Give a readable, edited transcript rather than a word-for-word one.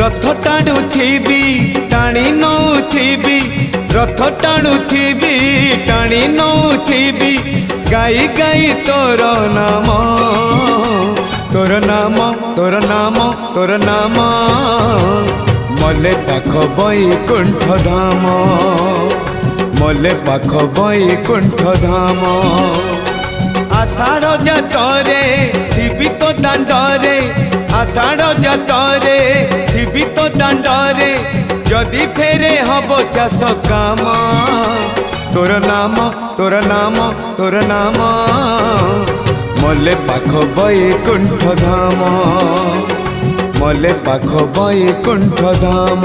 रथ टाणुथिबी टाणी नौथिबी रथ टाणुथिबी टाणी नौथिबी गाई गाई तोर नाम तोर नाम तोर नाम तोर नाम मले पाख बैकुंठ धाम मले पाख बैकुंठ धाम आषाढ़ जातरे थिबी तो दांडरे आषाढ़ जातरे थिबी तो दांडरे जदि फेरे हब चाष काम तोर नाम तोर नाम तोर नाम मले पाख बैकुंठ धाम मले पाख बैकुंठ धाम।